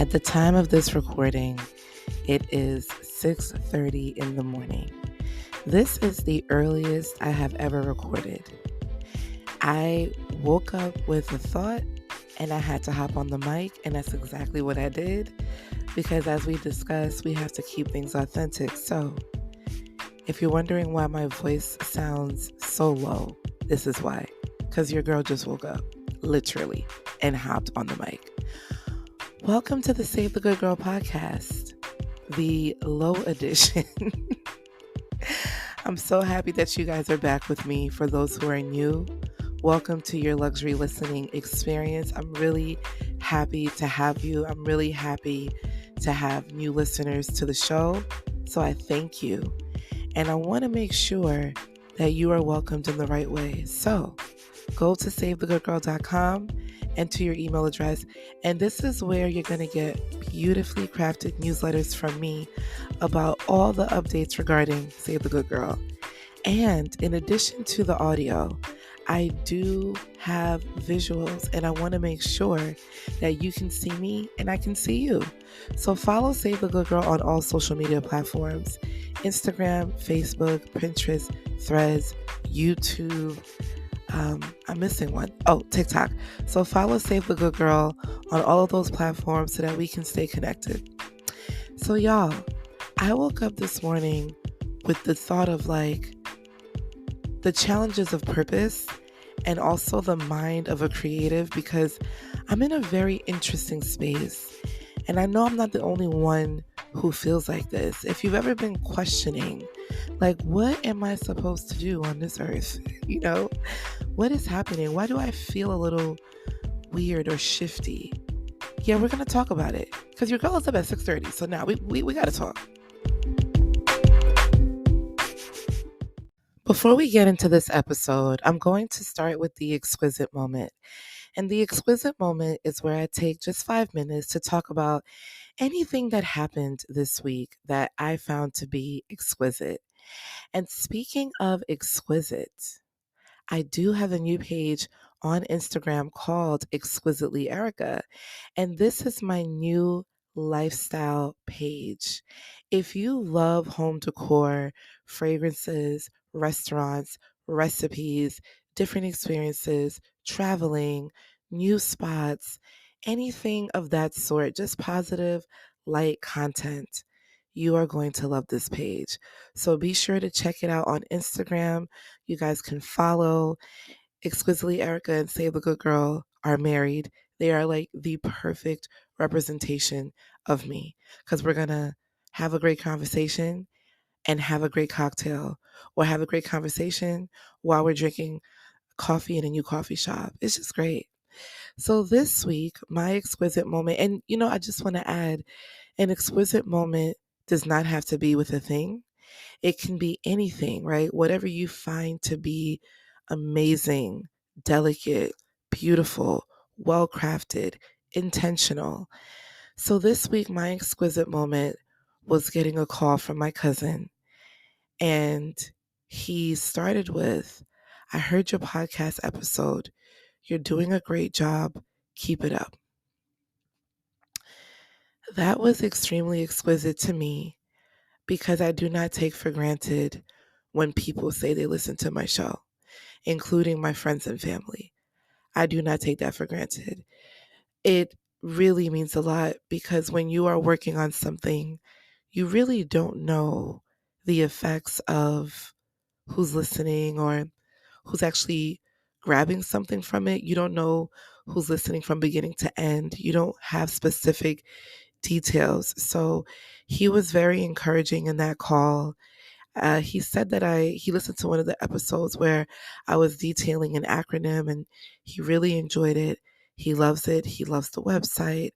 At the time of this recording, it is 6:30 in the morning. This is the earliest I have ever recorded. I woke up with a thought and I had to hop on the mic, and that's exactly what I did because as we discussed, we have to keep things authentic. So, if you're wondering why my voice sounds so low, this is why. Because your girl just woke up, literally, and hopped on the mic. Welcome to the Save the Good Girl podcast, the low edition. I'm so happy that you guys are back with me. For those who are new, welcome to your luxury listening experience. I'm really happy to have you. I'm really happy to have new listeners to the show. So I thank you. And I want to make sure that you are welcomed in the right way. So go to savethegoodgirl.com, enter your email address, and this is where you're going to get beautifully crafted newsletters from me about all the updates regarding Save the Good Girl. And in addition to the audio, I do have visuals, and I want to make sure that you can see me and I can see you. So follow Save the Good Girl on all social media platforms: Instagram, Facebook, Pinterest, Threads, YouTube. I'm missing one. Oh, TikTok. So follow Save the Good Girl on all of those platforms so that we can stay connected. So y'all, I woke up this morning with the thought of the challenges of purpose and also the mind of a creative, because I'm in a very interesting space. And I know I'm not the only one who feels like this. If you've ever been questioning, what am I supposed to do on this earth? What is happening? Why do I feel a little weird or shifty? Yeah, we're going to talk about it because your girl is up at 6:30. So now we got to talk. Before we get into this episode, I'm going to start with the exquisite moment. And the exquisite moment is where I take just 5 minutes to talk about anything that happened this week that I found to be exquisite. And speaking of exquisite, I do have a new page on Instagram called Exquisitely Erica, and this is my new lifestyle page. If you love home decor, fragrances, restaurants, recipes, different experiences, traveling, new spots, anything of that sort, just positive, light content, you are going to love this page. So be sure to check it out on Instagram. You guys can follow. Exquisitely Erica and Save the Good Girl are married. They are like the perfect representation of me because we're going to have a great conversation and have a great cocktail, or have a great conversation while we're drinking coffee in a new coffee shop. It's just great. So this week, my exquisite moment, and I just want to add, an exquisite moment does not have to be with a thing. It can be anything, right? Whatever you find to be amazing, delicate, beautiful, well crafted, intentional. So this week, my exquisite moment was getting a call from my cousin. And he started with, "I heard your podcast episode. You're doing a great job. Keep it up." That was extremely exquisite to me because I do not take for granted when people say they listen to my show, including my friends and family. I do not take that for granted. It really means a lot because when you are working on something, you really don't know the effects of who's listening or who's actually grabbing something from it. You don't know who's listening from beginning to end. You don't have specific details. So he was very encouraging in that call. He said that he listened to one of the episodes where I was detailing an acronym, and he really enjoyed it. He loves it. He loves the website.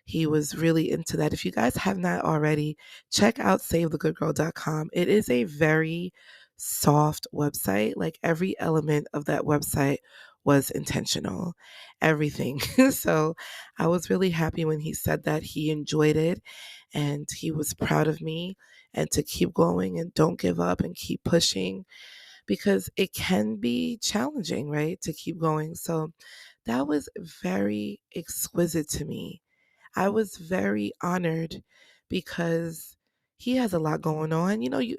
He was really into that. If you guys have not already, check out savethegoodgirl.com. It is a very soft website. Like every element of that website was intentional, everything. So I was really happy when he said that he enjoyed it and he was proud of me, and to keep going and don't give up and keep pushing because it can be challenging, right? To keep going. So that was very exquisite to me. I was very honored because he has a lot going on. You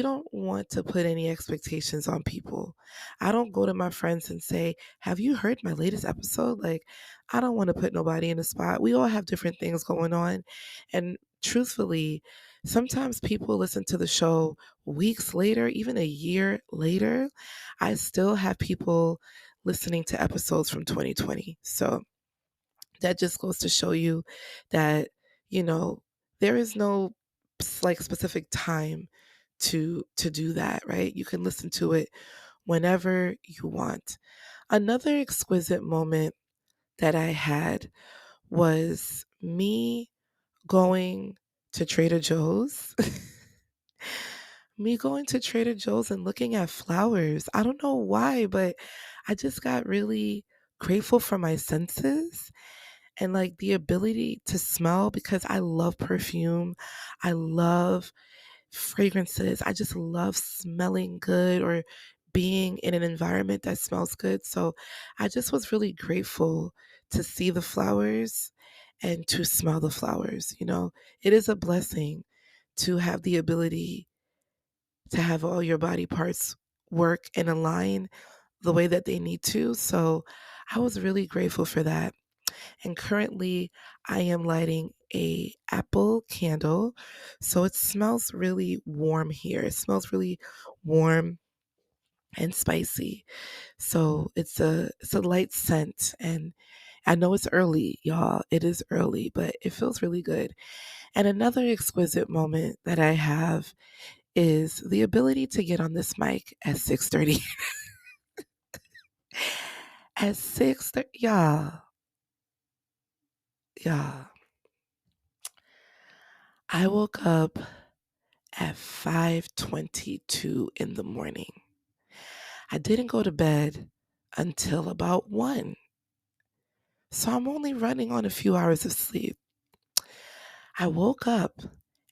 don't want to put any expectations on people. I don't go to my friends and say, "Have you heard my latest episode?" Like, I don't want to put nobody in the spot. We all have different things going on. And truthfully, sometimes people listen to the show weeks later, even a year later. I still have people listening to episodes from 2020. So that just goes to show you that, you know, there is no like specific time to do that, right? You can listen to it whenever you want. Another exquisite moment that I had was me going to Trader Joe's. Me going to Trader Joe's and looking at flowers. I don't know why, but I just got really grateful for my senses and like the ability to smell because I love perfume. I love fragrances. I just love smelling good or being in an environment that smells good. So I just was really grateful to see the flowers and to smell the flowers. It is a blessing to have the ability to have all your body parts work and align the way that they need to. So I was really grateful for that. And currently I am lighting a apple candle. So it smells really warm here. It smells really warm and spicy. So it's a light scent, and I know it's early, y'all. It is early, but it feels really good. And another exquisite moment that I have is the ability to get on this mic at 6:30. At 6:30, y'all, I woke up at 5:22 in the morning. I didn't go to bed until about 1. So I'm only running on a few hours of sleep. I woke up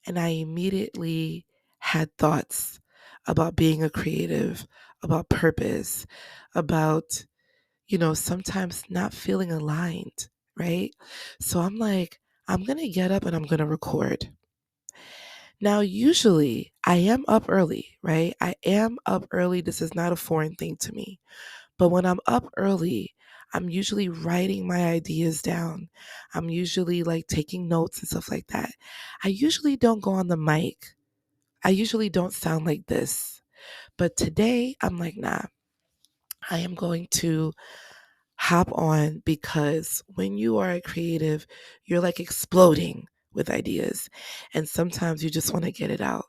and I immediately had thoughts about being a creative, about purpose, about, sometimes not feeling aligned, right? So I'm like, I'm going to get up and I'm going to record. Now, usually I am up early, right? I am up early. This is not a foreign thing to me. But when I'm up early, I'm usually writing my ideas down. I'm usually like taking notes and stuff like that. I usually don't go on the mic. I usually don't sound like this. But today, I'm like, nah, I am going to hop on because when you are a creative, you're like exploding with ideas. And sometimes you just want to get it out.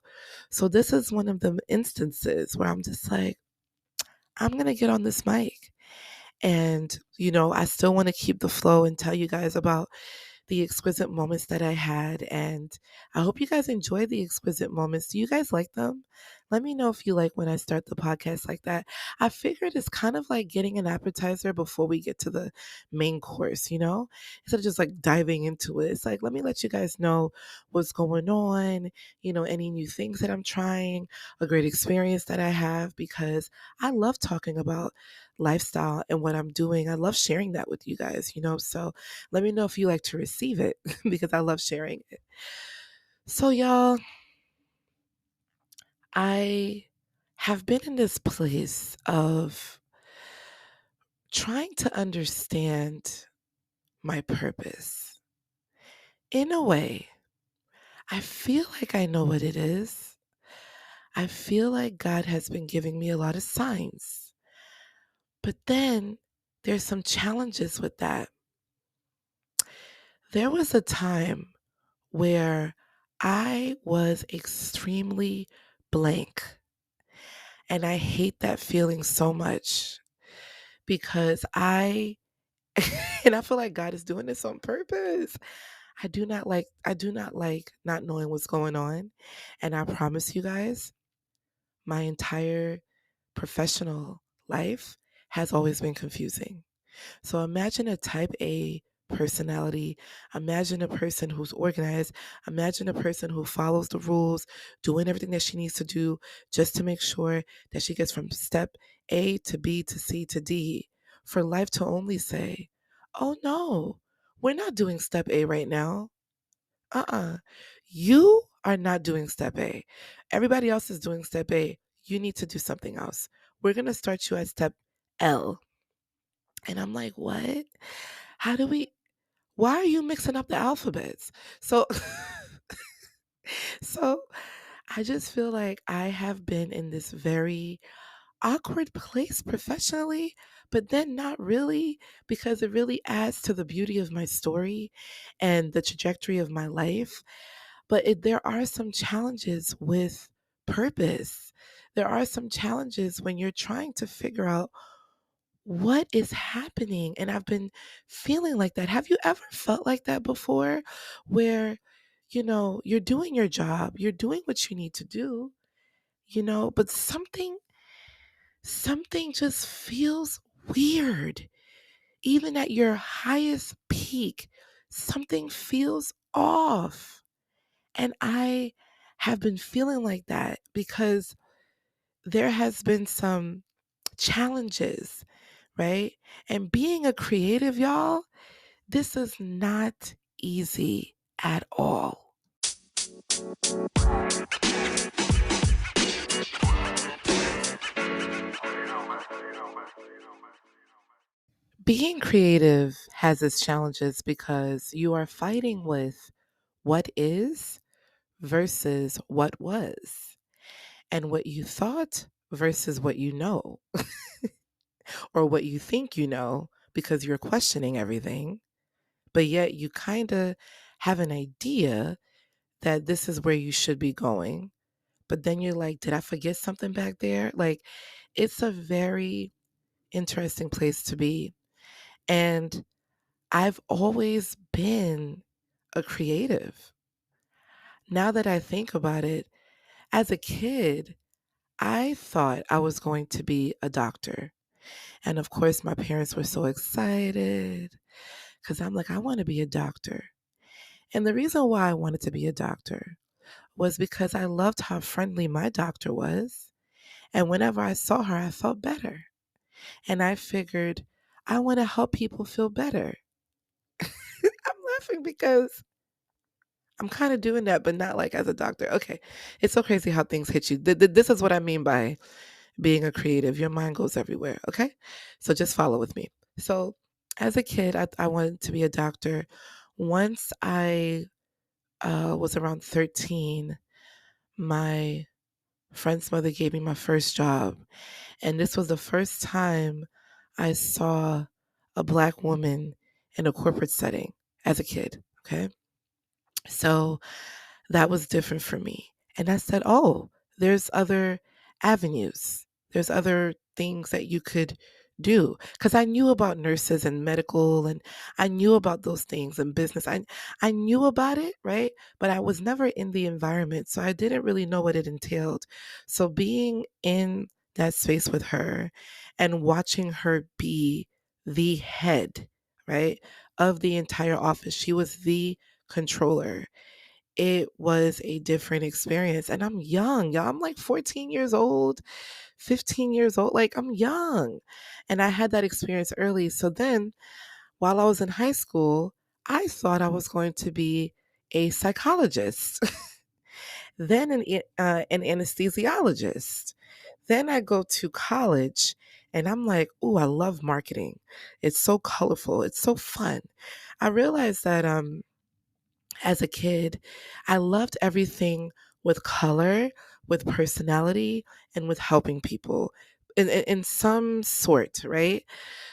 So this is one of the instances where I'm just like, I'm going to get on this mic. And, I still want to keep the flow and tell you guys about the exquisite moments that I had. And I hope you guys enjoy the exquisite moments. Do you guys like them? Let me know if you like when I start the podcast like that. I figured it's kind of like getting an appetizer before we get to the main course, instead of just like diving into it. It's like, let me let you guys know what's going on, any new things that I'm trying, a great experience that I have, because I love talking about lifestyle and what I'm doing. I love sharing that with you guys, so let me know if you like to receive it because I love sharing it. So, y'all, I have been in this place of trying to understand my purpose. In a way, I feel like I know what it is. I feel like God has been giving me a lot of signs. But then there's some challenges with that. There was a time where I was extremely blank. And I hate that feeling so much because and I feel like God is doing this on purpose. I do not like not knowing what's going on. And I promise you guys, my entire professional life has always been confusing. So imagine a type A personality. Imagine a person who's organized. Imagine a person who follows the rules, doing everything that she needs to do just to make sure that she gets from step A to B to C to D, for life to only say, oh no, we're not doing step A right now. Uh-uh. You are not doing step A. Everybody else is doing step A. You need to do something else. We're going to start you at step L. And I'm like, what? How do we, why are you mixing up the alphabets? So, so I just feel like I have been in this very awkward place professionally, but then not really, because it really adds to the beauty of my story and the trajectory of my life. But there are some challenges with purpose. There are some challenges when you're trying to figure out what is happening. And I've been feeling like that. Have you ever felt like that before? Where, you're doing your job, you're doing what you need to do, but something just feels weird. Even at your highest peak, something feels off. And I have been feeling like that because there has been some challenges, right? And being a creative, y'all, this is not easy at all. Being creative has its challenges because you are fighting with what is versus what was, and what you thought versus what you know, or what you think you know because you're questioning everything, but yet you kind of have an idea that this is where you should be going. But then you're like, did I forget something back there? Like, it's a very interesting place to be. And I've always been a creative. Now that I think about it, as a kid, I thought I was going to be a doctor. And of course, my parents were so excited because I'm like, I want to be a doctor. And the reason why I wanted to be a doctor was because I loved how friendly my doctor was. And whenever I saw her, I felt better. And I figured, I want to help people feel better. I'm laughing because I'm kind of doing that, but not like as a doctor. Okay. It's so crazy how things hit you. This is what I mean by being a creative. Your mind goes everywhere. Okay. So just follow with me. So as a kid, I wanted to be a doctor. Once I was around 13, my friend's mother gave me my first job. And this was the first time I saw a Black woman in a corporate setting as a kid. Okay. So that was different for me. And I said, oh, there's other avenues. There's other things that you could do. Because I knew about nurses and medical, and I knew about those things and business. I knew about it, right? But I was never in the environment. So I didn't really know what it entailed. So being in that space with her and watching her be the head, right, of the entire office, she was the controller. It was a different experience. And I'm young, y'all. I'm like 14 years old, 15 years old. Like, I'm young. And I had that experience early. So then, while I was in high school, I thought I was going to be a psychologist, then an anesthesiologist. Then I go to college and I'm like, ooh, I love marketing. It's so colorful. It's so fun. I realized that as a kid, I loved everything with color, with personality, and with helping people in some sort, right?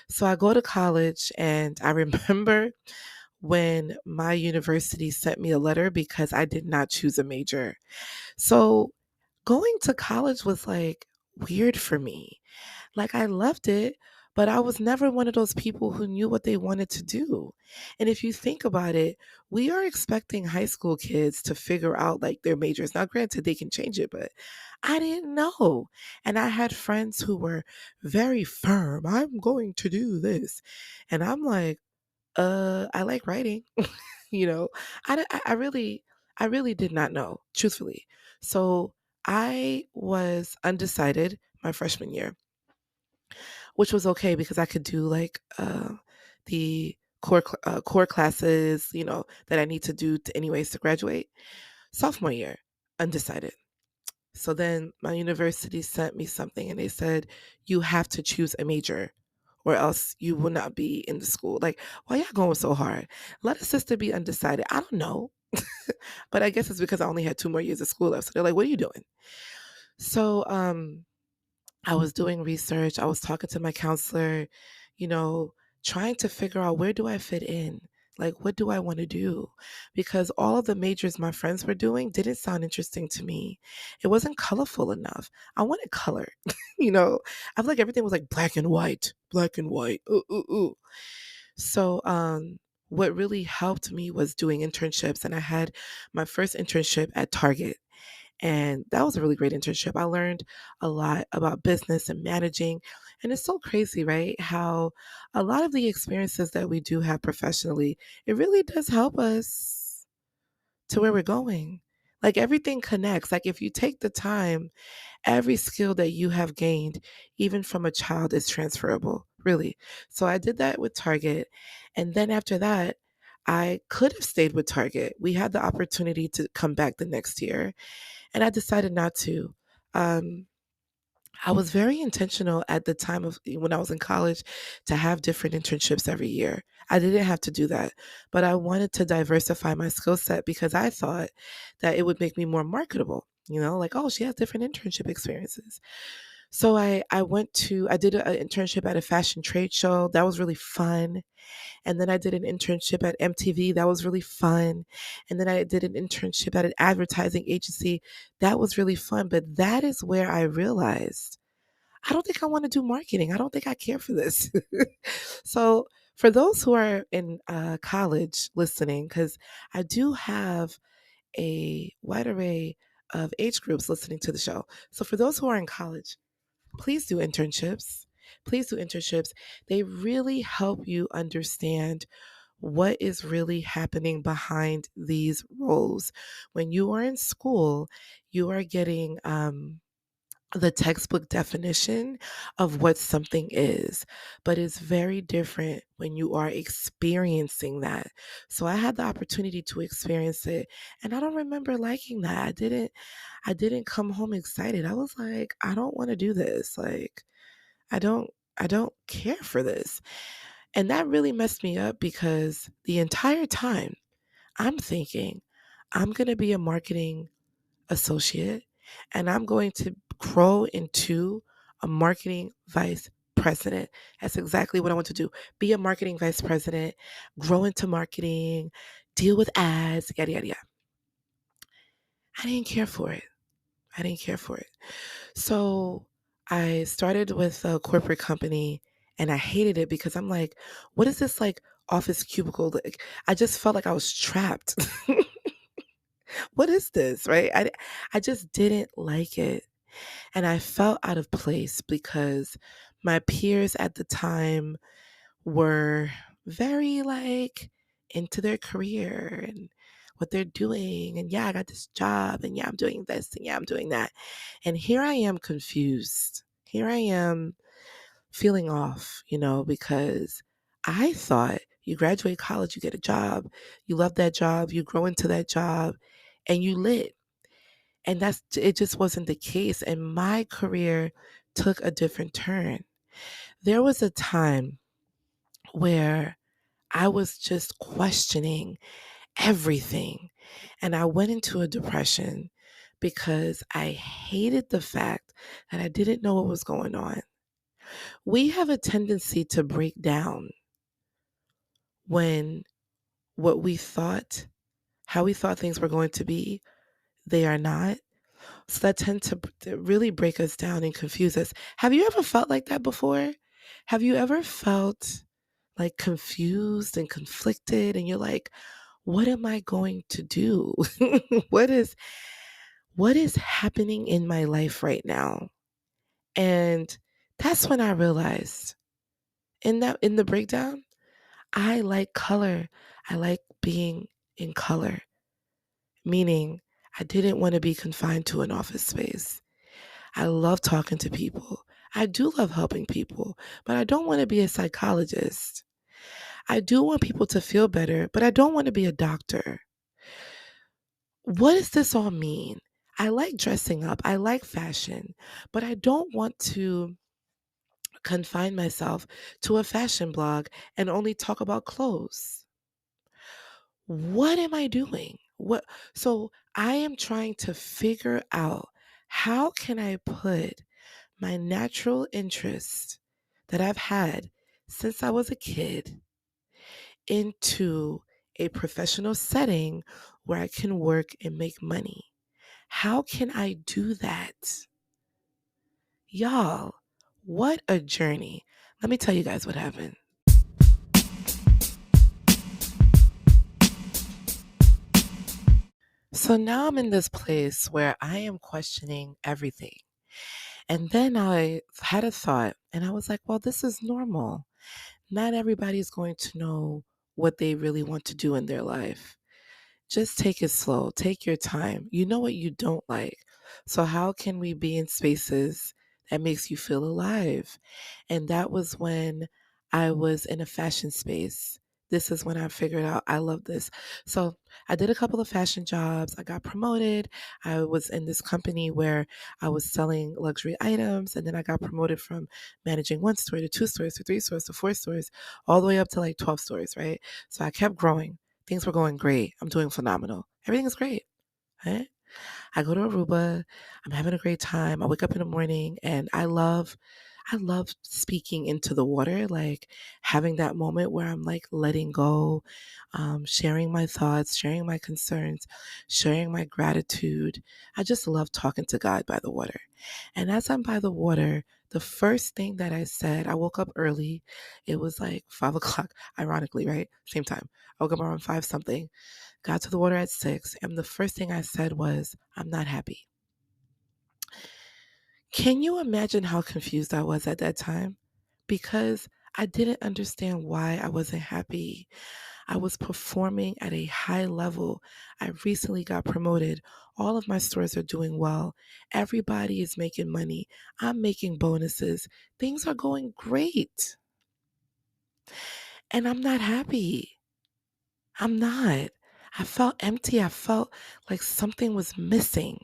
So I go to college, and I remember when my university sent me a letter because I did not choose a major. So going to college was like weird for me. Like, I loved it, but I was never one of those people who knew what they wanted to do. And if you think about it, we are expecting high school kids to figure out like their majors. Now, granted, they can change it, but I didn't know. And I had friends who were very firm. I'm going to do this. And I'm like, I like writing. you know, I really did not know, truthfully. So I was undecided my freshman year, which was okay because I could do like the core classes, that I need to do to anyways to graduate. Sophomore year, undecided. So then my university sent me something and they said, you have to choose a major or else you will not be in the school. Like, why y'all going so hard? Let a sister be undecided. I don't know. But I guess it's because I only had 2 more years of school left. So they're like, what are you doing? So I was doing research. I was talking to my counselor, you know, trying to figure out where do I fit in? Like, what do I want to do? Because all of the majors my friends were doing didn't sound interesting to me. It wasn't colorful enough. I wanted color, I feel like everything was like black and white, black and white. Ooh, ooh, ooh. So, what really helped me was doing internships. And I had my first internship at Target. And that was a really great internship. I learned a lot about business and managing. And it's so crazy, right? How a lot of the experiences that we do have professionally, it really does help us to where we're going. Like everything connects. Like if you take the time, every skill that you have gained, even from a child, is transferable, really. So I did that with Target. And then after that, I could have stayed with Target. We had the opportunity to come back the next year and I decided not to. Um, I was very intentional at the time of when I was in college to have different internships every year. I didn't have to do that, but I wanted to diversify my skill set because I thought that it would make me more marketable. Like, oh, she has different internship experiences. So I did an internship at a fashion trade show. That was really fun. And then I did an internship at MTV. That was really fun. And then I did an internship at an advertising agency. That was really fun. But that is where I realized I don't think I want to do marketing. I don't think I care for this. So, for those who are in college listening, because I do have a wide array of age groups listening to the show. So, for those who are in college, please do internships. Please do internships. They really help you understand what is really happening behind these roles. When you are in school, you are getting the textbook definition of what something is, but it's very different when you are experiencing that. So I had the opportunity to experience it, and I don't remember liking that. I didn't come home excited. I was like, I don't want to do this. Like, I don't I don't care for this. And that really messed me up because the entire time I'm thinking, I'm going to be a marketing associate and I'm going to grow into a marketing vice president. That's exactly what I want to do. Be a marketing vice president, grow into marketing, deal with ads, yada, yada, yada. I didn't care for it. I didn't care for it. So I started with a corporate company and I hated it because I'm like, what is this like office cubicle? Like, I just felt like I was trapped. What is this? Right? I just didn't like it. And I felt out of place because my peers at the time were very like into their career and what they're doing. And yeah, I got this job and yeah, I'm doing this and yeah, I'm doing that. And here I am confused. Here I am feeling off, because I thought you graduate college, you get a job, you love that job, you grow into that job, and you lit. And it just wasn't the case. And my career took a different turn. There was a time where I was just questioning everything. And I went into a depression because I hated the fact that I didn't know what was going on. We have a tendency to break down when what we thought, how we thought things were going to be, they are not. So that tend to really break us down and confuse us. Have you ever felt like that before? Have you ever felt like confused and conflicted and you're like, what am I going to do? what is what is happening in my life right now? And that's when I realized in the breakdown, I like color. I like being in color, meaning I didn't want to be confined to an office space. I love talking to people. I do love helping people, but I don't want to be a psychologist. I do want people to feel better, but I don't want to be a doctor. What does this all mean? I like dressing up, I like fashion, but I don't want to confine myself to a fashion blog and only talk about clothes. What am I doing? What so I am trying to figure out how can I put my natural interest that I've had since I was a kid into a professional setting where I can work and make money. How can I do that? Y'all, what a journey. Let me tell you guys what happened. So now I'm in this place where I am questioning everything. And then I had a thought and I was like, well, this is normal. Not everybody's going to know what they really want to do in their life. Just take it slow. Take your time. You know what you don't like. So how can we be in spaces that makes you feel alive? And that was when I was in a fashion space. This is when I figured out I love this. So I did a couple of fashion jobs. I got promoted. I was in this company where I was selling luxury items. And then I got promoted from managing one store to two stores to three stores to four stores, all the way up to like 12 stores, right? So I kept growing. Things were going great. I'm doing phenomenal. Everything is great. Right? I go to Aruba. I'm having a great time. I wake up in the morning and I love speaking into the water, like having that moment where I'm like letting go, sharing my thoughts, sharing my concerns, sharing my gratitude. I just love talking to God by the water. And as I'm by the water, the first thing that I said, I woke up early. It was like 5 o'clock, ironically, right? Same time. I woke up around five something, got to the water at 6, and the first thing I said was, I'm not happy. Can you imagine how confused I was at that time? Because I didn't understand why I wasn't happy. I was performing at a high level. I recently got promoted. All of my stores are doing well. Everybody is making money. I'm making bonuses. Things are going great. And I'm not happy. I'm not. I felt empty. I felt like something was missing.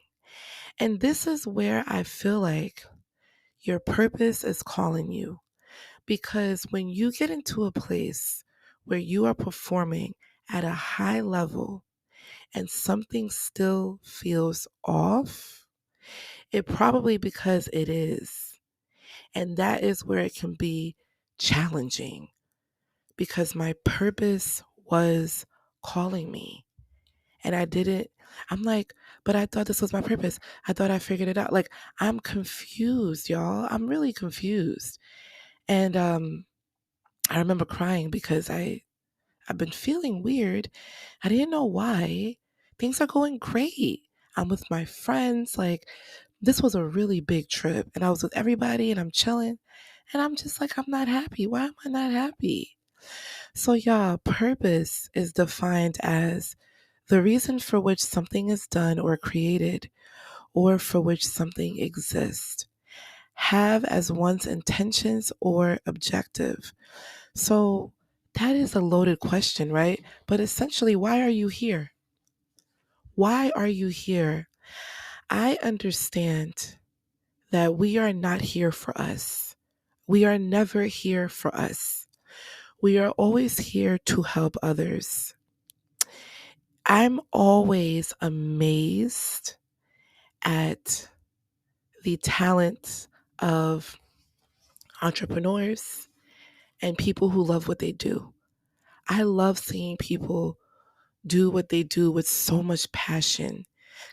And this is where I feel like your purpose is calling you. Because when you get into a place where you are performing at a high level and something still feels off, it probably because it is. And that is where it can be challenging because my purpose was calling me. And I didn't, I'm like, but I thought this was my purpose. I thought I figured it out. Like, I'm confused, y'all. I'm really confused. And I remember crying because I've been feeling weird. I didn't know why. Things are going great. I'm with my friends. Like, this was a really big trip. And I was with everybody and I'm chilling. And I'm just like, I'm not happy. Why am I not happy? So, yeah, purpose is defined as the reason for which something is done or created, or for which something exists. Have as one's intentions or objective. So that is a loaded question, right? But essentially, why are you here? Why are you here? I understand that we are not here for us. We are never here for us. We are always here to help others. I'm always amazed at the talents of entrepreneurs and people who love what they do. I love seeing people do what they do with so much passion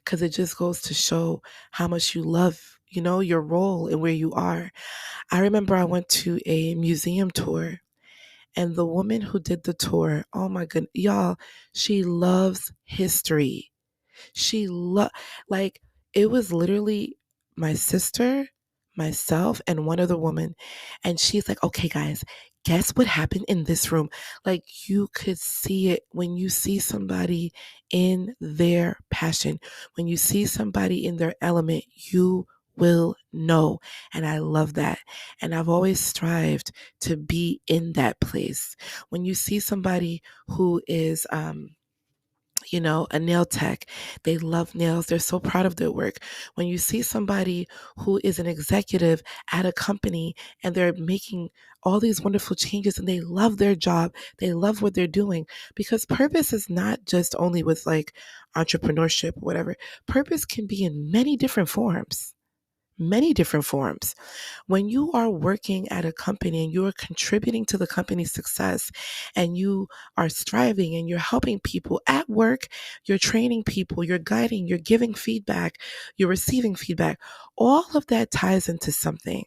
because it just goes to show how much you love, your role and where you are. I remember I went to a museum tour and the woman who did the tour, oh my goodness, y'all, she loves history. She like it was literally my sister, myself, and one other woman. And she's like, okay, guys, guess what happened in this room? Like you could see it when you see somebody in their passion, when you see somebody in their element, you will know. And I love that. And I've always strived to be in that place. When you see somebody who is, a nail tech, they love nails. They're so proud of their work. When you see somebody who is an executive at a company and they're making all these wonderful changes and they love their job, they love what they're doing, because purpose is not just only with like entrepreneurship or whatever. Purpose can be in many different forms. Many different forms. When you are working at a company and you're contributing to the company's success and you are striving and you're helping people at work, you're training people, you're guiding, you're giving feedback, you're receiving feedback, all of that ties into something.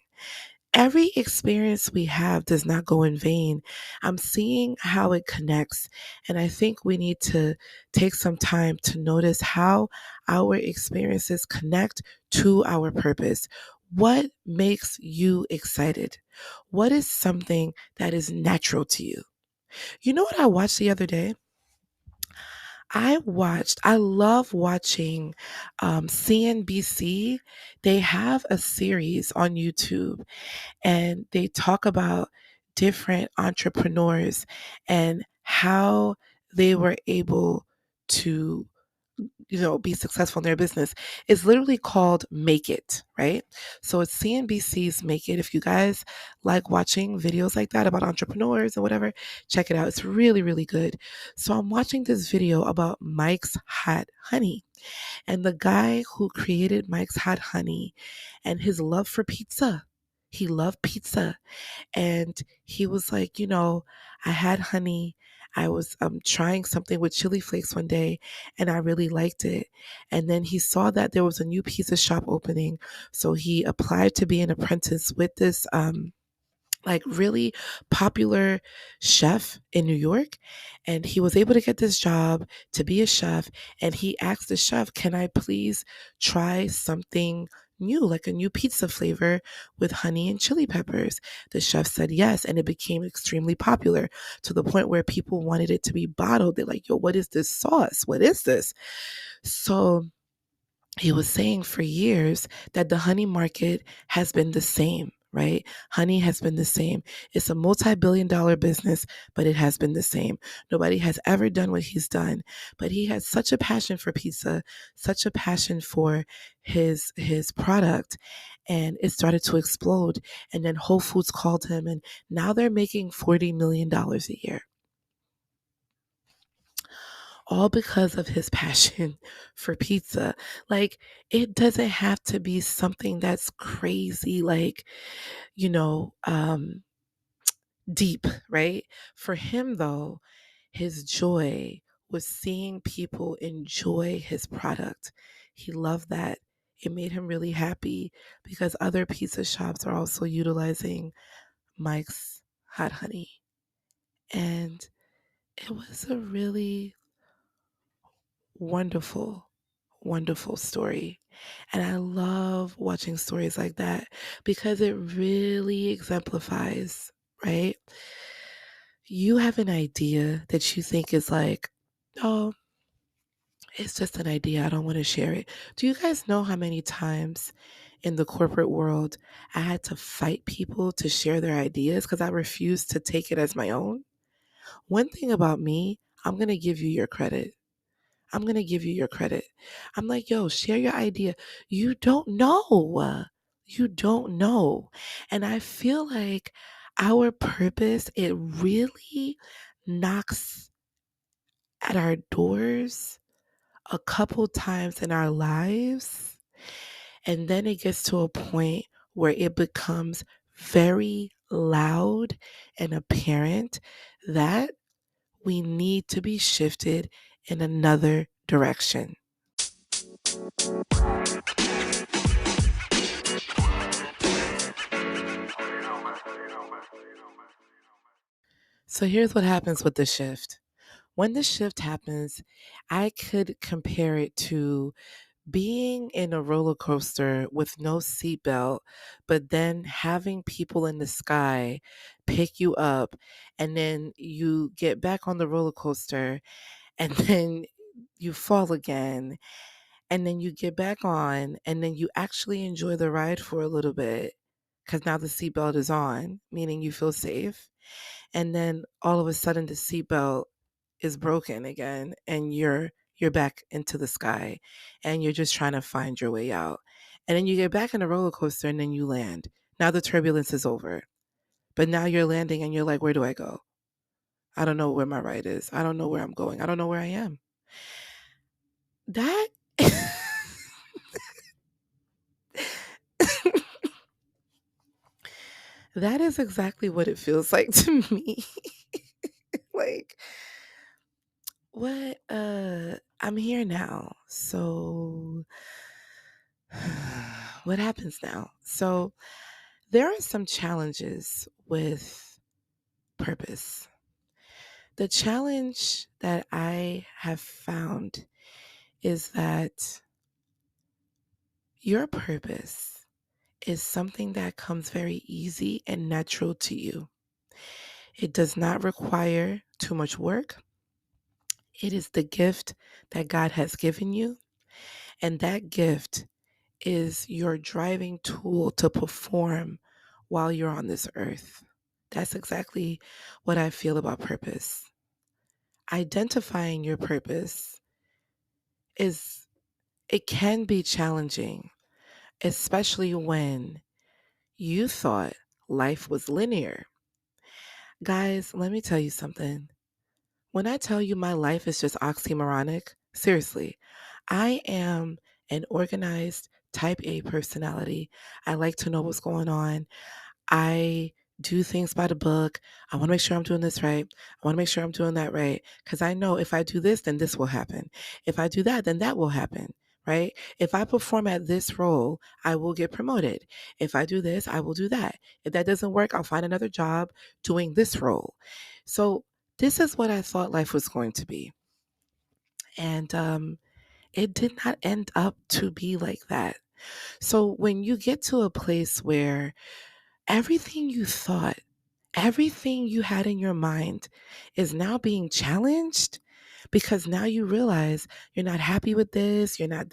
Every experience we have does not go in vain. I'm seeing how it connects. And I think we need to take some time to notice how our experiences connect to our purpose. What makes you excited? What is something that is natural to you? You know what I watched the other day? I love watching CNBC. They have a series on YouTube and they talk about different entrepreneurs and how they were able to be successful in their business. It's literally called Make It, right? So it's CNBC's Make It. If you guys like watching videos like that about entrepreneurs and whatever, check it out. It's really, really good. So I'm watching this video about Mike's Hot Honey and the guy who created Mike's Hot Honey and his love for pizza. He loved pizza. And he was like, I had honey. I was trying something with chili flakes one day and I really liked it. And then he saw that there was a new pizza shop opening. So he applied to be an apprentice with this like really popular chef in New York. And he was able to get this job to be a chef. And he asked the chef, can I please try something new, like a new pizza flavor with honey and chili peppers? The chef said yes. And it became extremely popular to the point where people wanted it to be bottled. They're like, yo, what is this sauce? What is this? So he was saying for years that the honey market has been the same, right? Honey has been the same. It's a multi-billion-dollar business, but it has been the same. Nobody has ever done what he's done, but he had such a passion for pizza, such a passion for his product, and it started to explode. And then Whole Foods called him, and now they're making $40 million a year, all because of his passion for pizza. Like, it doesn't have to be something that's crazy, like, you know, um, deep, right? For him, though, his joy was seeing people enjoy his product. He loved that. It made him really happy because other pizza shops are also utilizing Mike's Hot Honey. And it was a really wonderful, wonderful story. And I love watching stories like that because it really exemplifies, right? You have an idea that you think is like, oh, it's just an idea. I don't want to share it. Do you guys know how many times in the corporate world I had to fight people to share their ideas because I refused to take it as my own? One thing about me, I'm going to give you your credit. I'm going to give you your credit. I'm like, yo, share your idea. You don't know. You don't know. And I feel like our purpose, it really knocks at our doors a couple times in our lives. And then it gets to a point where it becomes very loud and apparent that we need to be shifted in another direction. So here's what happens with the shift. When the shift happens, I could compare it to being in a roller coaster with no seatbelt, but then having people in the sky pick you up, and then you get back on the roller coaster, and then you fall again. and then you get back on, and then you actually enjoy the ride for a little bit because now the seatbelt is on, meaning you feel safe. And then all of a sudden the seatbelt is broken again, and you're back into the sky, and you're just trying to find your way out. And then you get back in the roller coaster, and then you land. Now the turbulence is over. But now you're landing and you're like, where do I go? I don't know where my ride is. I don't know where I'm going. I don't know where I am. That that is exactly what it feels like to me. Like, what I'm here now. So what happens now? So there are some challenges with purpose. The challenge that I have found is that your purpose is something that comes very easy and natural to you. It does not require too much work. It is the gift that God has given you, and that gift is your driving tool to perform while you're on this earth. That's exactly what I feel about purpose. Identifying your purpose is it can be challenging, especially when you thought life was linear. Guys, let me tell you something. When I tell you my life is just oxymoronic, seriously, I am an organized type A personality. I like to know what's going on. I do things by the book. I want to make sure I'm doing this right. I want to make sure I'm doing that right. Because I know if I do this, then this will happen. If I do that, then that will happen. Right? If I perform at this role, I will get promoted. If I do this, I will do that. If that doesn't work, I'll find another job doing this role. So, this is what I thought life was going to be. And it did not end up to be like that. So, when you get to a place where everything you thought, everything you had in your mind is now being challenged because now you realize you're not happy with this, you're not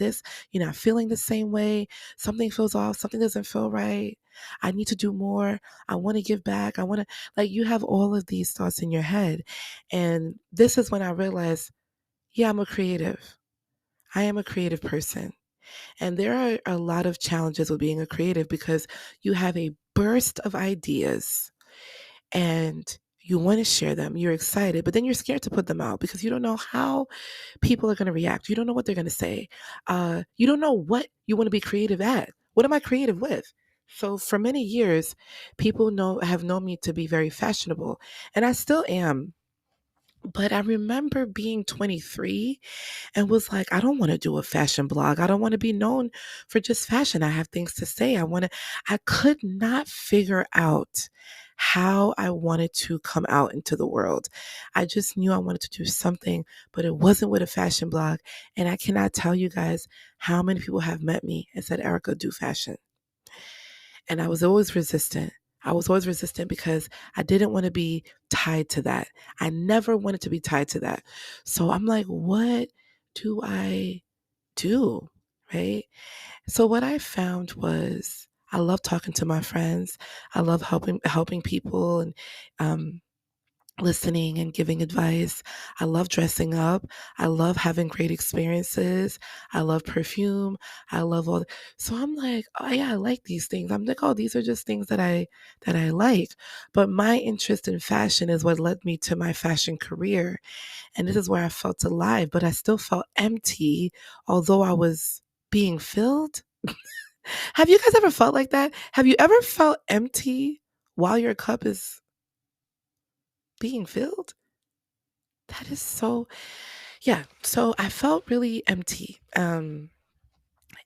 feeling the same way, something feels off, something doesn't feel right. I need to do more. I want to give back. I want to, like, you have all of these thoughts in your head. And this is when I realized, yeah, I'm a creative. I am a creative person. And there are a lot of challenges with being a creative because you have a burst of ideas and you want to share them. You're excited, but then you're scared to put them out because you don't know how people are going to react. You don't know what they're going to say. You don't know what you want to be creative at. What am I creative with? So for many years, people have known me to be very fashionable, and I still am. But I remember being 23 and was like, I don't want to do a fashion blog. I don't want to be known for just fashion. I have things to say. I could not figure out how I wanted to come out into the world. I just knew I wanted to do something, but it wasn't with a fashion blog. And I cannot tell you guys how many people have met me and said, Erica, do fashion. And I was always resistant. I was always resistant because I didn't want to be tied to that. I never wanted to be tied to that. So I'm like, what do I do? Right? So what I found was I love talking to my friends. I love helping people and um, listening and giving advice. I love dressing up. I love having great experiences. I love perfume. I love all. So I'm like, oh yeah, I like these things. I'm like, oh, these are just things that I like. But my interest in fashion is what led me to my fashion career. And this is where I felt alive, but I still felt empty, although I was being filled. Have you guys ever felt like that? Have you ever felt empty while your cup is being filled? That is so, yeah. So I felt really empty. And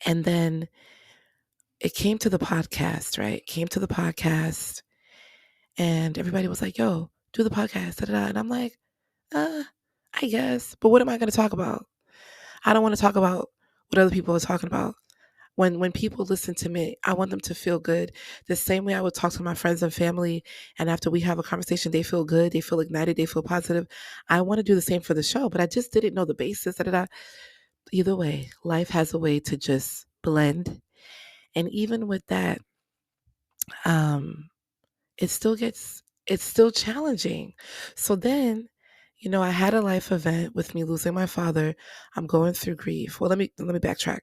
then it came to the podcast, right? Came to the podcast, and everybody was like, yo, do the podcast. Da, da, da. And I'm like, uh, I guess. But what am I going to talk about? I don't want to talk about what other people are talking about. When people listen to me, I want them to feel good. The same way I would talk to my friends and family, and after we have a conversation, they feel good, they feel ignited, they feel positive. I want to do the same for the show, but I just didn't know the basis. Da, da, da. either way, life has a way to just blend. And even with that, um, it's still challenging. So then, I had a life event with me losing my father. I'm going through grief. Well, let me backtrack.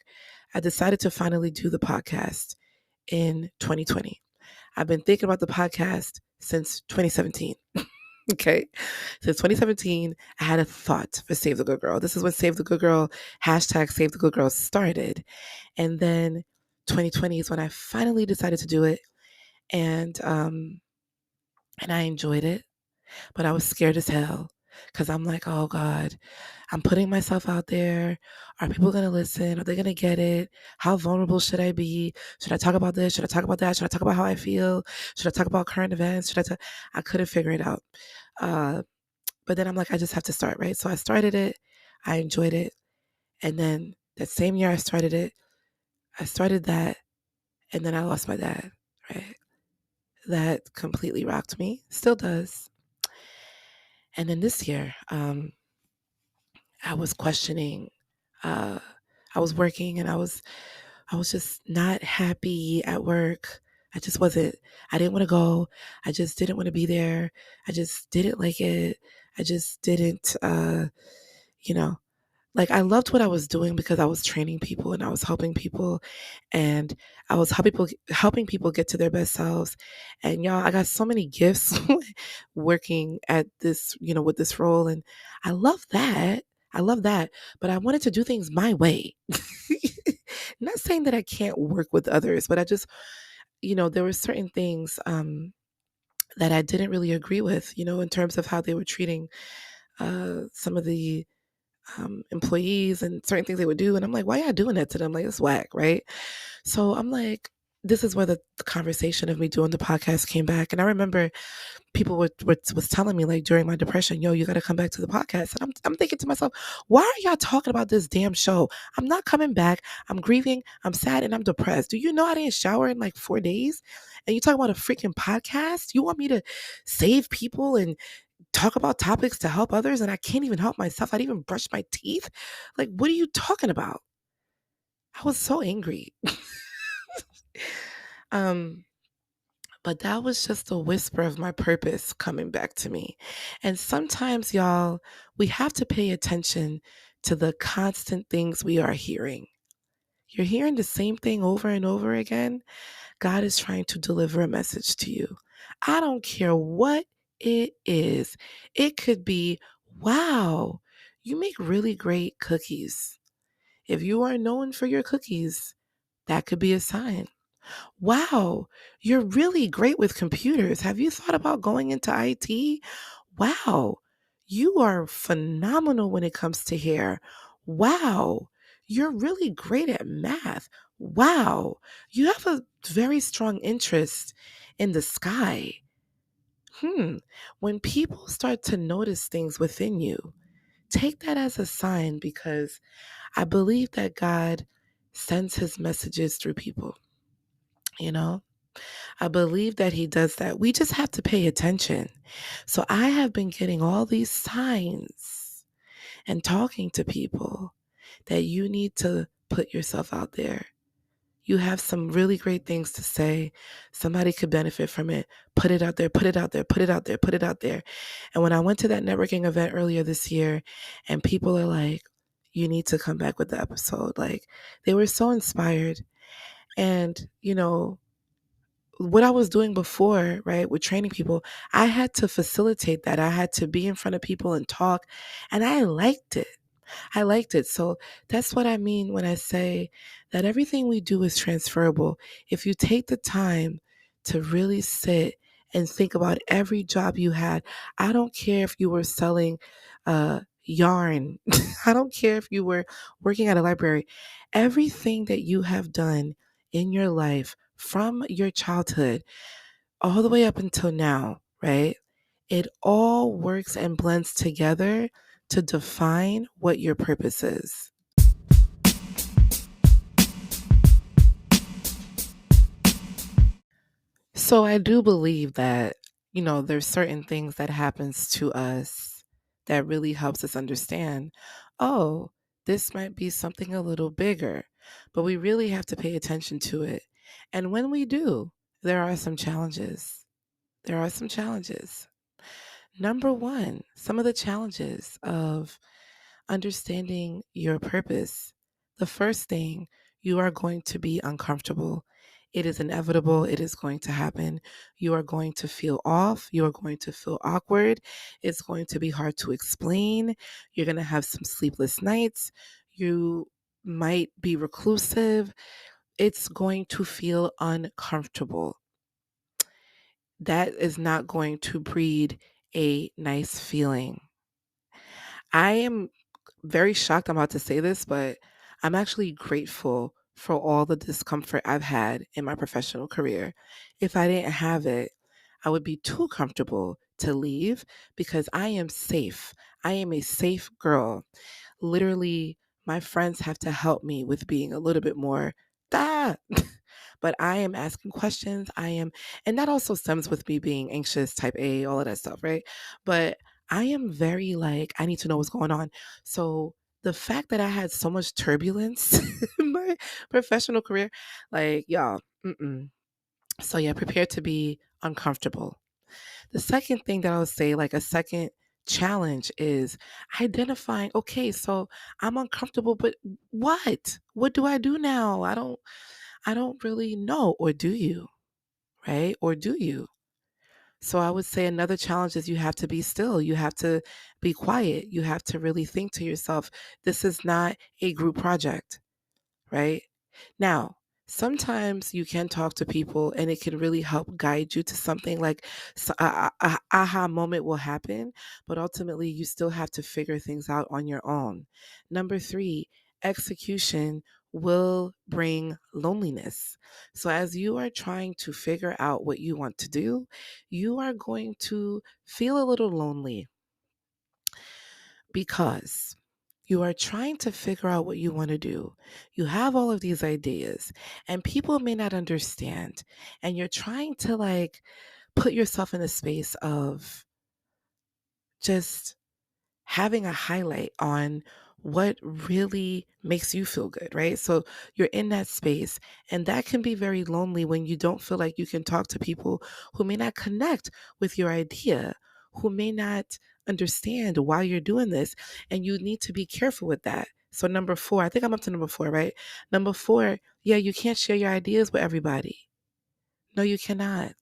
I decided to finally do the podcast in 2020. I've been thinking about the podcast since 2017. Okay. Since 2017, I had a thought for Save the Good Girl. This is when Save the Good Girl, hashtag Save the Good Girl started. And then 2020 is when I finally decided to do it. And I enjoyed it, but I was scared as hell because I'm like, oh God, I'm putting myself out there. Are people going to listen? Are they going to get it? How vulnerable should I be? Should I talk about this? Should I talk about that? Should I talk about how I feel? Should I talk about current events? I couldn't figure it out. Uh, but then I'm like, I just have to start, right? So I started it. I enjoyed it. And then that same year I started that. And then I lost my dad, right? That completely rocked me. Still does. And then this year, I was questioning. Uh, I was working and I was just not happy at work. I just wasn't. I didn't want to go. I just didn't want to be there. I just didn't like it. I just didn't. You know, Like I loved what I was doing because I was training people and I was helping people and I was helping people get to their best selves. And y'all, I got so many gifts working at this, with this role. And I love that. I love that. But I wanted to do things my way. Not saying that I can't work with others, but I just, there were certain things that I didn't really agree with, in terms of how they were treating some of the employees and certain things they would do. And I'm like, why y'all doing that to them? Like, it's whack, right? So I'm like, this is where the conversation of me doing the podcast came back. And I remember people was telling me like during my depression, yo, you got to come back to the podcast. And I'm thinking to myself, why are y'all talking about this damn show? I'm not coming back. I'm grieving. I'm sad and I'm depressed. Do you know I didn't shower in like 4 days? And you talk about a freaking podcast? You want me to save people and talk about topics to help others and I can't even help myself. I didn't even brush my teeth. Like, what are you talking about? I was so angry. um, but that was just a whisper of my purpose coming back to me. And sometimes, y'all, we have to pay attention to the constant things we are hearing. You're hearing the same thing over and over again. God is trying to deliver a message to you. I don't care what it is. It could be, wow, you make really great cookies. If you are known for your cookies, that could be a sign. Wow, you're really great with computers. Have you thought about going into IT? Wow, you are phenomenal when it comes to hair. Wow, you're really great at math. Wow, you have a very strong interest in the sky. When people start to notice things within you, take that as a sign because I believe that God sends his messages through people, you know? I believe that he does that. We just have to pay attention. So I have been getting all these signs and talking to people that you need to put yourself out there. You have some really great things to say. Somebody could benefit from it. Put it out there, put it out there, put it out there, put it out there. And when I went to that networking event earlier this year, and people are like, you need to come back with the episode. Like, they were so inspired. And, what I was doing before, right, with training people, I had to facilitate that. I had to be in front of people and talk. And I liked it. I liked it. So that's what I mean when I say that everything we do is transferable. If you take the time to really sit and think about every job you had, I don't care if you were selling yarn, I don't care if you were working at a library, everything that you have done in your life from your childhood all the way up until now, right? It all works and blends together to define what your purpose is. So I do believe that, there's certain things that happens to us that really helps us understand, oh, This might be something a little bigger, but we really have to pay attention to it. And when we do, there are some challenges. There are some challenges. Number one, some of the challenges of understanding your purpose. The first thing, you are going to be uncomfortable. It is inevitable. It is going to happen. You are going to feel off. You are going to feel awkward. It's going to be hard to explain. You're going to have some sleepless nights. You might be reclusive. It's going to feel uncomfortable. That is not going to breed a nice feeling. I am very shocked I'm about to say this, but I'm actually grateful for all the discomfort I've had in my professional career. If I didn't have it, I would be too comfortable to leave because I am safe. I am a safe girl. Literally, my friends have to help me with being a little bit more ah. But I am asking questions. And that also stems with me being anxious, type A, all of that stuff, right? But I am very like, I need to know what's going on. So the fact that I had so much turbulence in my professional career, like, y'all, mm-mm. So yeah, prepare to be uncomfortable. The second thing that I would say, like a second challenge, is identifying, okay, so I'm uncomfortable, but what? What do I do now? I don't really know. Or do you? Right? Or do you? So I would say another challenge is you have to be still. You have to be quiet. You have to really think to yourself, this is not a group project, right? Now, sometimes you can talk to people and it can really help guide you to something like aha moment will happen, but ultimately you still have to figure things out on your own. Number three, execution will bring loneliness. So as you are trying to figure out what you want to do, you are going to feel a little lonely because you are trying to figure out what you want to do. You have all of these ideas, and people may not understand. And you're trying to like put yourself in a space of just having a highlight on what really makes you feel good, right? So you're in that space, and that can be very lonely when you don't feel like you can talk to people who may not connect with your idea, who may not understand why you're doing this, and you need to be careful with that. So number four, I think I'm up to number four, right? Number four, yeah, you can't share your ideas with everybody. No, you cannot,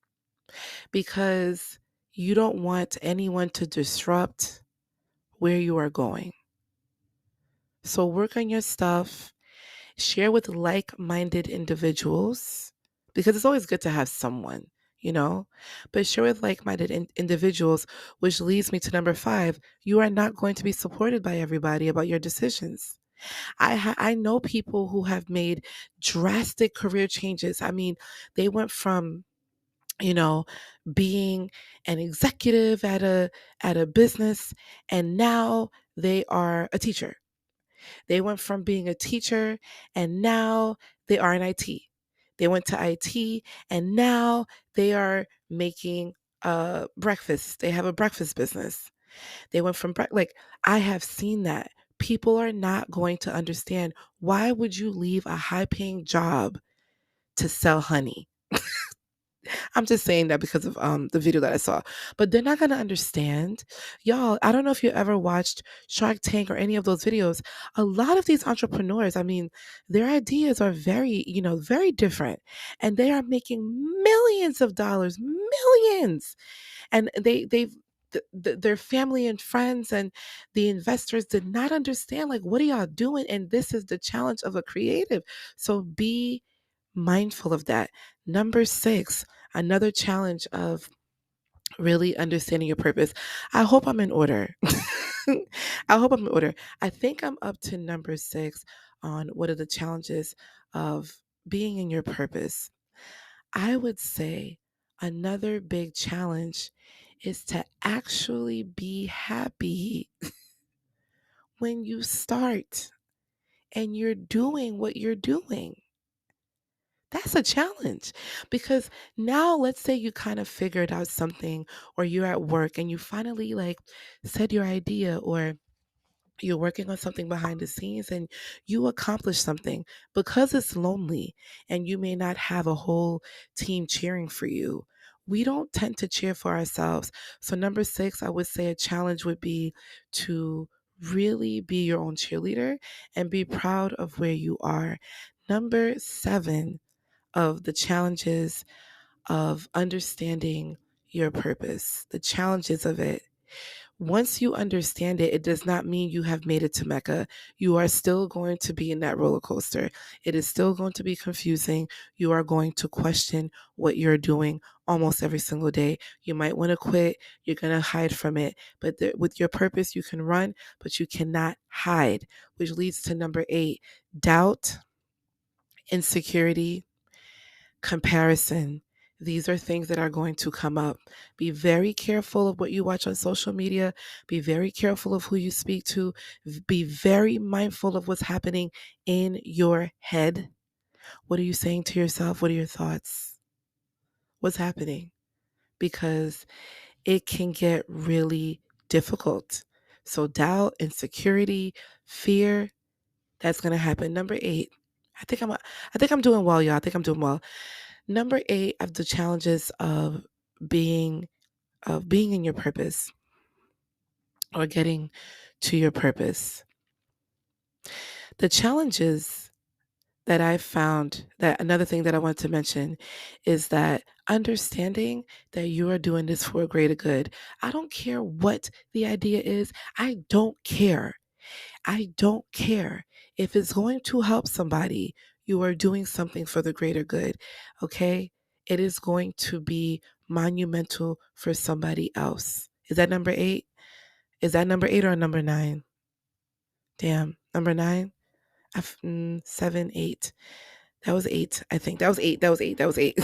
because you don't want anyone to disrupt where you are going. So work on your stuff, share with like-minded individuals, because it's always good to have someone, you know, but share with like-minded individuals, which leads me to number five. You are not going to be supported by everybody about your decisions. I know people who have made drastic career changes. I mean, they went from, you know, being an executive at a business, and now they are a teacher. They went from being a teacher and now they are in IT. They went to IT and now they are making breakfast. They have a breakfast business. They went from like, I have seen that. People are not going to understand, why would you leave a high paying job to sell honey? I'm just saying that because of the video that I saw. But they're not gonna understand. Y'all, I don't know if you ever watched Shark Tank or any of those videos. A lot of these entrepreneurs, I mean, their ideas are very, very different. And they are making millions of dollars, millions. And their family and friends and the investors did not understand, like, what are y'all doing? And this is the challenge of a creative. So be mindful of that. Number six, another challenge of really understanding your purpose. I hope I'm in order. I hope I'm in order. I think I'm up to number six on what are the challenges of being in your purpose. I would say another big challenge is to actually be happy when you start and you're doing what you're doing. That's a challenge, because now let's say you kind of figured out something, or you're at work and you finally like said your idea, or You're working on something behind the scenes and you accomplish something because it's lonely and you may not have a whole team cheering for you. We don't tend to cheer for ourselves. So, number six, I would say a challenge would be to really be your own cheerleader and be proud of where you are. Number seven of the challenges of understanding your purpose, the challenges of it. Once you understand it, it does not mean you have made it to Mecca. You are still going to be in that roller coaster. It is still going to be confusing. You are going to question what you're doing almost every single day. You might want to quit. You're going to hide from it. But with your purpose, you can run, but you cannot hide, which leads to number eight, doubt, insecurity, comparison. These are things that are going to come up. Be very careful of what you watch on social media. Be very careful of who you speak to. Be very mindful of what's happening in your head. What are you saying to yourself? What are your thoughts? What's happening? Because it can get really difficult. So doubt, insecurity, fear, that's going to happen. Number eight. I think I'm doing well, y'all. I think I'm doing well. Number eight of the challenges being of being in your purpose or getting to your purpose. The challenges that I found, that another thing that I want to mention is that understanding that you are doing this for a greater good. I don't care what the idea is. I don't care. I don't care. If it's going to help somebody, you are doing something for the greater good. Okay? It is going to be monumental for somebody else. Is that number eight? Is that number eight or number nine? Damn. Number nine? Seven, eight. That was eight. I think that was eight. That was eight. That was eight.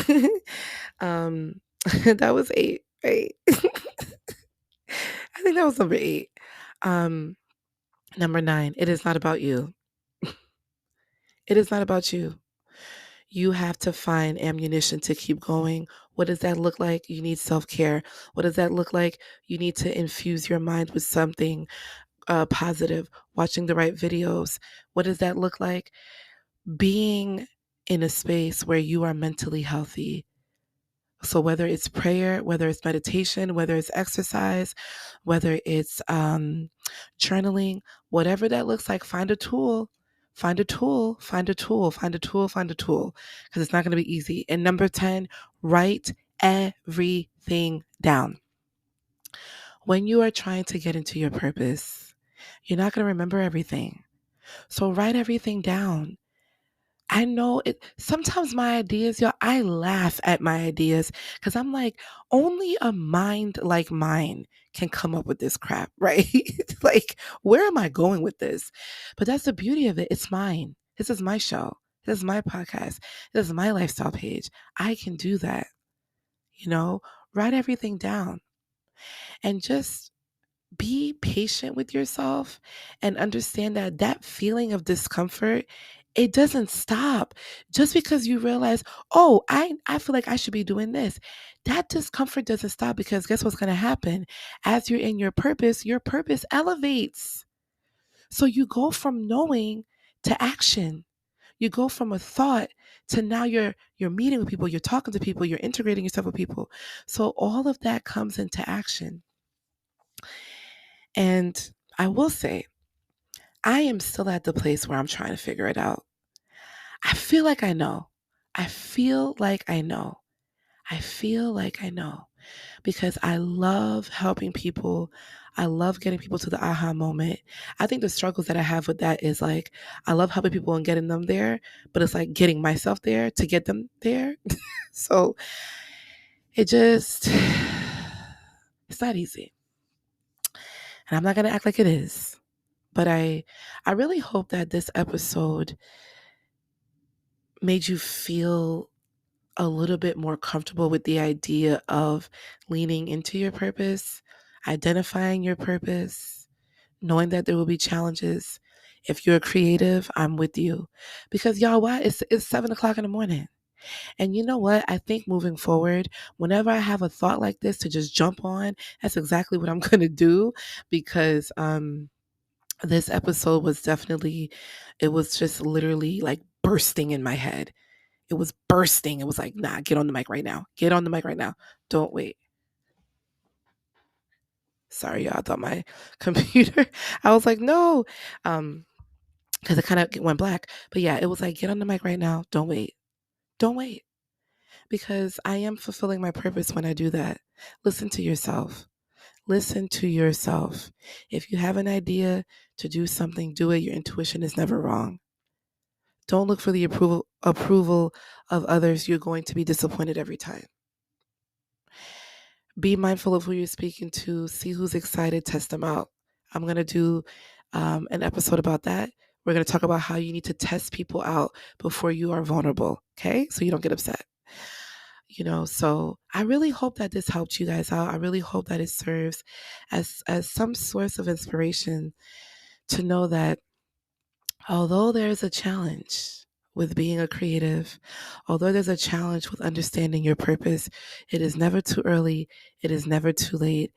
That was eight. Right? I think that was number eight. Um, Number nine. It is not about you. It is not about you. You have to find ammunition to keep going. What does that look like? You need self care. What does that look like? You need to infuse your mind with something positive, watching the right videos. What does that look like? Being in a space where you are mentally healthy. So, whether it's prayer, whether it's meditation, whether it's exercise, whether it's journaling, whatever that looks like, find a tool. Find a tool, find a tool, find a tool, find a tool, because it's not going to be easy. And number 10, write everything down. When you are trying to get into your purpose, you're not going to remember everything. So write everything down. I know it. Sometimes my ideas, y'all, I laugh at my ideas because I'm like, only a mind like mine can come up with this crap, right? Like, where am I going with this? But that's the beauty of it. It's mine. This is my show. This is my podcast. This is my lifestyle page. I can do that. Write everything down and just be patient with yourself and understand that that feeling of discomfort, it doesn't stop just because you realize, oh, I feel like I should be doing this. That discomfort doesn't stop, because guess what's going to happen? As you're in your purpose elevates. So you go from knowing to action. You go from a thought to now you're meeting with people, you're talking to people, you're integrating yourself with people. So all of that comes into action. And I will say, I am still at the place where I'm trying to figure it out. I feel like I know. I feel like I know. I feel like I know, because I love helping people. I love getting people to the aha moment. I think the struggles that I have with that is like, I love helping people and getting them there, but it's like getting myself there to get them there. So it's not easy. And I'm not going to act like it is. But I really hope that this episode made you feel a little bit more comfortable with the idea of leaning into your purpose, identifying your purpose, knowing that there will be challenges. If you're creative, I'm with you. Because y'all, why? It's 7:00 in the morning. And you know what? I think moving forward, whenever I have a thought like this to just jump on, that's exactly what I'm going to do, because This episode was definitely, it was just literally like bursting in my head. It was bursting. It was like, nah, get on the mic right now. Get on the mic right now. Don't wait. Sorry, y'all. I thought my computer, I was like, no. Because it kind of went black. But yeah, it was like, get on the mic right now. Don't wait. Don't wait. Because I am fulfilling my purpose when I do that. Listen to yourself. Listen to yourself. If you have an idea to do something, do it. Your intuition is never wrong. Don't look for the approval of others. You're going to be disappointed every time. Be mindful of who you're speaking to. See who's excited. Test them out. I'm going to do an episode about that. We're going to talk about how you need to test people out before you are vulnerable. Okay, so you don't get upset. So I really hope that this helped you guys out. I really hope that it serves as some source of inspiration to know that although there's a challenge with being a creative, although there's a challenge with understanding your purpose, it is never too early. It is never too late.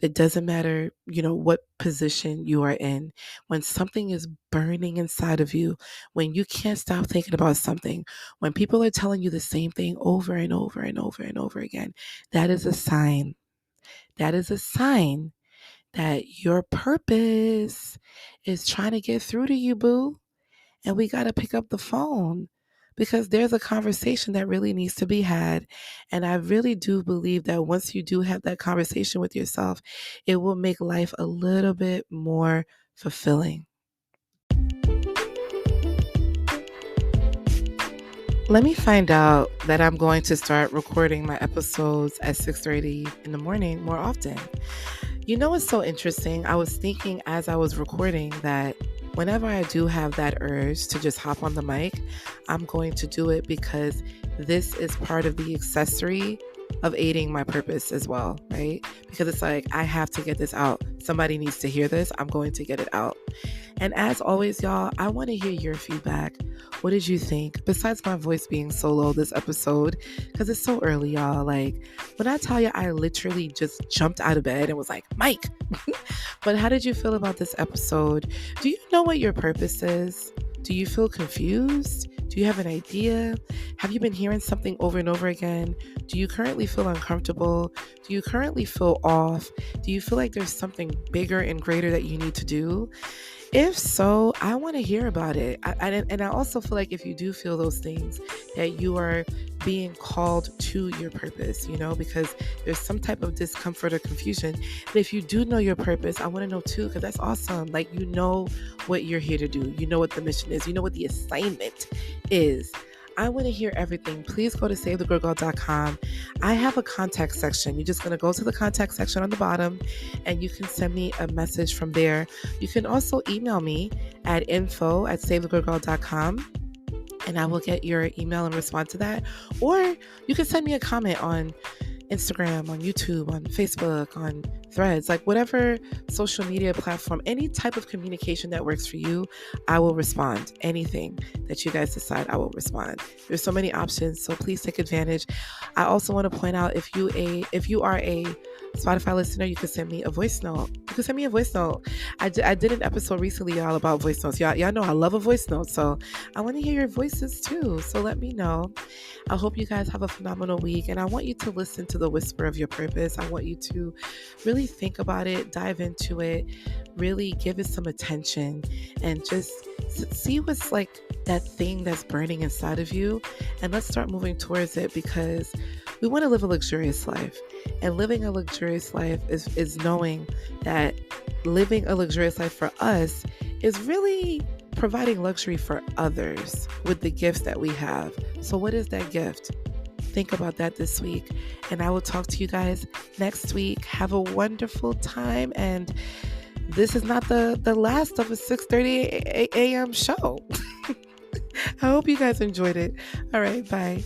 It doesn't matter, what position you are in. When something is burning inside of you, when you can't stop thinking about something, when people are telling you the same thing over and over and over and over again, that is a sign. That is a sign that your purpose is trying to get through to you, boo. And we got to pick up the phone because there's a conversation that really needs to be had. And I really do believe that once you do have that conversation with yourself, it will make life a little bit more fulfilling. Let me find out that I'm going to start recording my episodes at 6:30 in the morning more often. You know what's so interesting? I was thinking as I was recording that whenever I do have that urge to just hop on the mic, I'm going to do it because this is part of the accessory of aiding my purpose as well, right? Because it's like, I have to get this out. Somebody needs to hear this. I'm going to get it out. And as always, y'all, I want to hear your feedback. What did you think? Besides my voice being so low this episode, because it's so early, y'all. Like, when I tell you, I literally just jumped out of bed and was like, Mike. But how did you feel about this episode? Do you know what your purpose is? Do you feel confused? Do you have an idea? Have you been hearing something over and over again? Do you currently feel uncomfortable? Do you currently feel off? Do you feel like there's something bigger and greater that you need to do? If so, I want to hear about it. And I also feel like if you do feel those things, that you are being called to your purpose, because there's some type of discomfort or confusion. But if you do know your purpose, I want to know too, because that's awesome. Like, you know what you're here to do. You know what the mission is. You know what the assignment is. I want to hear everything. Please go to SaveTheGirlGirl.com. I have a contact section. You're just going to go to the contact section on the bottom and you can send me a message from there. You can also email me at info@SaveTheGirlGirl.com and I will get your email and respond to that. Or you can send me a comment on Instagram, on YouTube, on Facebook, on Threads, like whatever social media platform, any type of communication that works for you, I will respond. Anything that you guys decide, I will respond. There's so many options, so please take advantage. I also want to point out, if you are a Spotify listener, you can send me a voice note. I did an episode recently, y'all, about voice notes. Y'all know I love a voice note, so I want to hear your voices too. So let me know. I hope you guys have a phenomenal week, and I want you to listen to the whisper of your purpose. I want you to really think about it, dive into it, really give it some attention, and just see what's like that thing that's burning inside of you, and let's start moving towards it, because we want to live a luxurious life. And living a luxurious life is knowing that living a luxurious life for us is really providing luxury for others with the gifts that we have. So what is that gift? Think about that this week. And I will talk to you guys next week. Have a wonderful time. And this is not the last of a 6:30 a.m. show. I hope you guys enjoyed it. All right, bye.